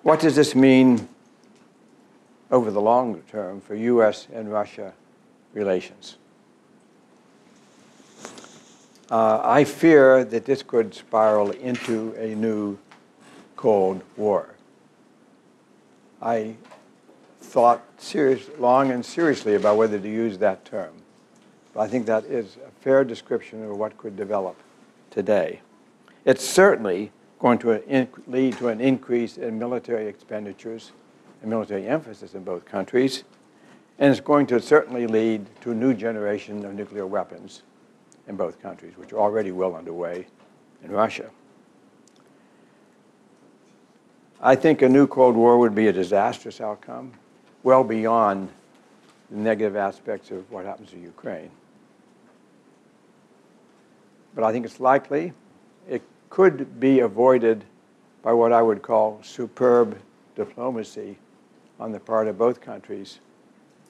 What does this mean over the longer term for U.S. and Russia relations? I fear that this could spiral into a new Cold War. I thought long and seriously about whether to use that term. But I think that is a fair description of what could develop today. It's certainly going to lead to an increase in military expenditures and military emphasis in both countries. And it's going to certainly lead to a new generation of nuclear weapons in both countries, which are already well underway in Russia. I think a new Cold War would be a disastrous outcome, well beyond the negative aspects of what happens to Ukraine. But I think it's likely. It could be avoided by what I would call superb diplomacy on the part of both countries.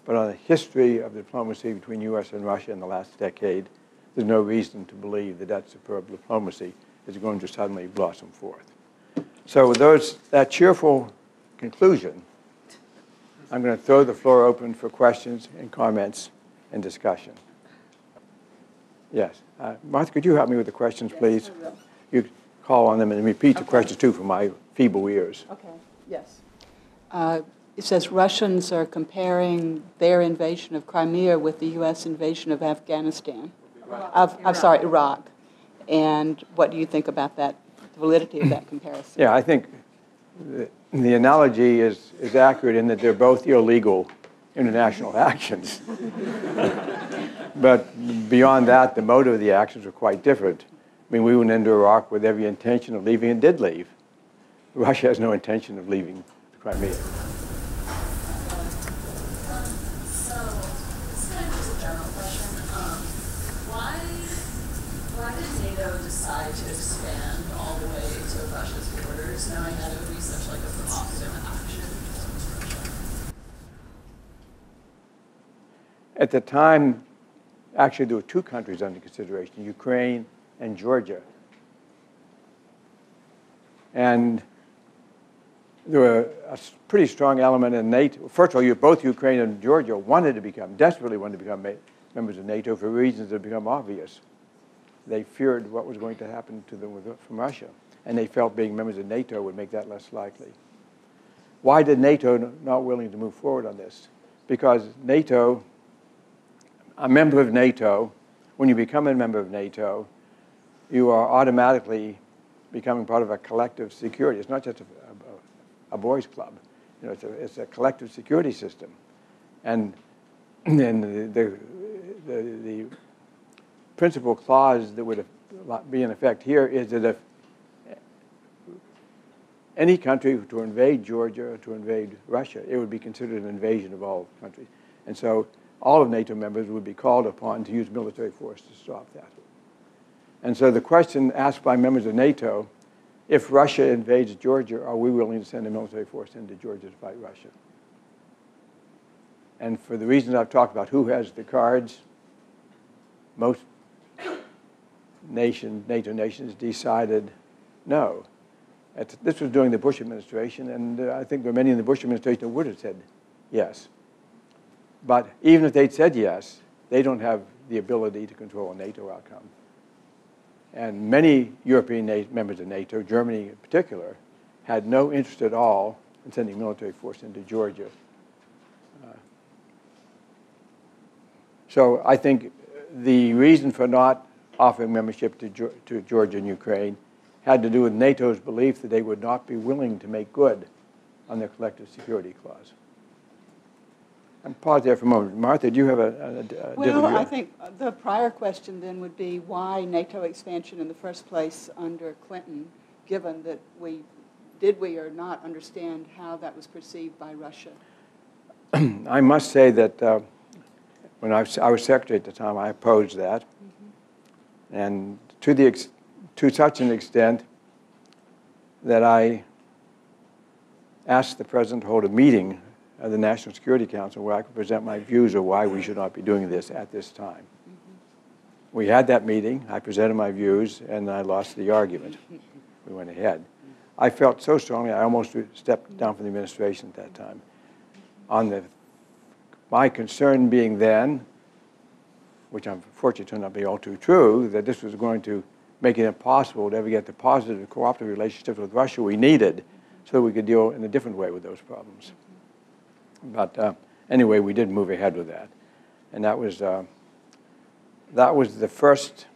But on the history of diplomacy between U.S. and Russia in the last decade, there's no reason to believe that that superb diplomacy is going to suddenly blossom forth. So with that cheerful conclusion, I'm going to throw the floor open for questions and comments and discussion. Yes. Martha, could you help me with the questions, please? Yes, I will. You call on them and repeat the questions, too, for my feeble ears. Okay, yes. It says Russians are comparing their invasion of Crimea with the U.S. invasion of Afghanistan. Iraq. And what do you think about that, the validity of that comparison? Yeah, I think the analogy is accurate in that they're both illegal international actions. But beyond that, the motive of the actions are quite different. I mean, we went into Iraq with every intention of leaving and did leave. Russia has no intention of leaving Crimea. Why did NATO decide to expand all the way to Russia's borders, knowing that it would be such like a provocative action towards Russia? At the time, actually, there were two countries under consideration, Ukraine and Georgia. And there were a pretty strong element in NATO. First of all, both Ukraine and Georgia desperately wanted to become members of NATO for reasons that have become obvious. They feared what was going to happen to them from Russia, and they felt being members of NATO would make that less likely. Why did NATO not willing to move forward on this? Because NATO, a member of NATO, when you become a member of NATO, you are automatically becoming part of a collective security. It's not just a boys' club. You know, it's a collective security system. And then the principal clause that would be in effect here is that if any country to invade Georgia or to invade Russia, it would be considered an invasion of all countries. And so all of NATO members would be called upon to use military force to stop that. And so the question asked by members of NATO, if Russia invades Georgia, are we willing to send a military force into Georgia to fight Russia? And for the reasons I've talked about, who has the cards, most NATO nations decided no. This was during the Bush administration, and I think there were many in the Bush administration who would have said yes. But even if they'd said yes, they don't have the ability to control a NATO outcome. And many European members of NATO, Germany in particular, had no interest at all in sending military force into Georgia. So I think the reason for not offering membership to Georgia and Ukraine had to do with NATO's belief that they would not be willing to make good on their collective security clause. I'm pause there for a moment. Martha, do you have a different Well, view? I think the prior question then would be why NATO expansion in the first place under Clinton, given that did we or not understand how that was perceived by Russia? I must say that when I was secretary at the time, I opposed that. Mm-hmm. And to such an extent that I asked the president to hold a meeting of the National Security Council where I could present my views of why we should not be doing this at this time. Mm-hmm. We had that meeting, I presented my views, and I lost the argument. We went ahead. I felt so strongly I almost stepped down from the administration at that time. My concern being then, which unfortunately turned out to be all too true, that this was going to make it impossible to ever get the positive cooperative relationships with Russia we needed so that we could deal in a different way with those problems. But anyway, we did move ahead with that. And that was the first,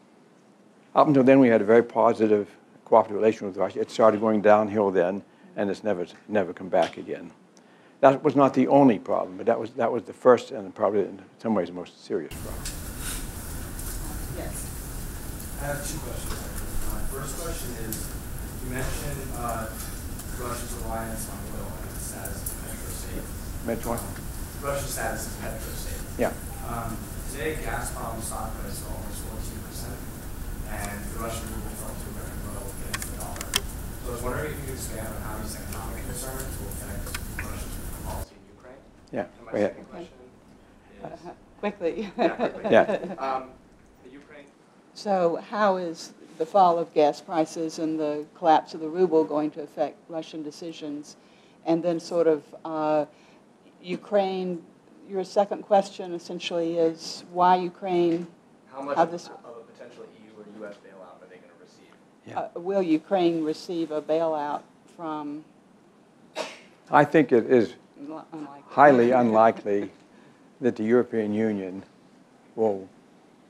up until then we had a very positive cooperative relation with Russia. It started going downhill then, and it's never come back again. That was not the only problem, but that was the first and probably in some ways the most serious problem. Yes. I have two questions. My first question is, you mentioned Russia's reliance on oil and its status as a petrostate. Metro? Russia's status as a petrostate. Yeah. Today, Gazprom stock price is almost 14%, and the Russian ruble fell to a record low against the dollar. So I was wondering if you could expand on how these economic concerns will affect Russia's policy in Ukraine. Yeah. And my second question is... Quickly. Yeah. The Ukraine... So how is the fall of gas prices and the collapse of the ruble going to affect Russian decisions? And then sort of Ukraine, your second question essentially is why Ukraine? How much of a potential EU or U.S. bailout are they going to receive? Yeah. Will Ukraine receive a bailout from? I think it is Unlikely. highly unlikely that the European Union will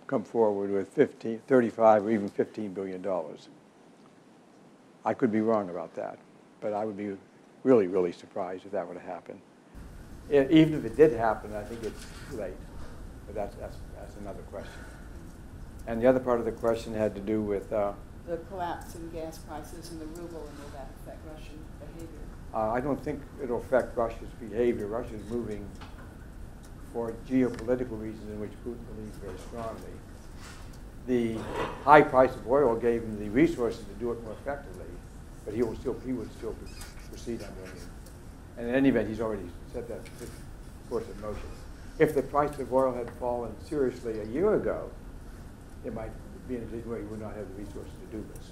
come forward with 35 or even $15 billion. I could be wrong about that, but I would be really, really surprised if that were to happen. Even if it did happen, I think it's too late, but that's another question. And the other part of the question had to do with the collapse in gas prices and the ruble, and will that affect Russian behavior? I don't think it'll affect Russia's behavior. Russia's moving for geopolitical reasons in which Putin believes very strongly. The high price of oil gave him the resources to do it more effectively, but he would still proceed on doing it. And in any event, he's already set that course in motion. If the price of oil had fallen seriously a year ago, it might be in a situation where he would not have the resources to do this.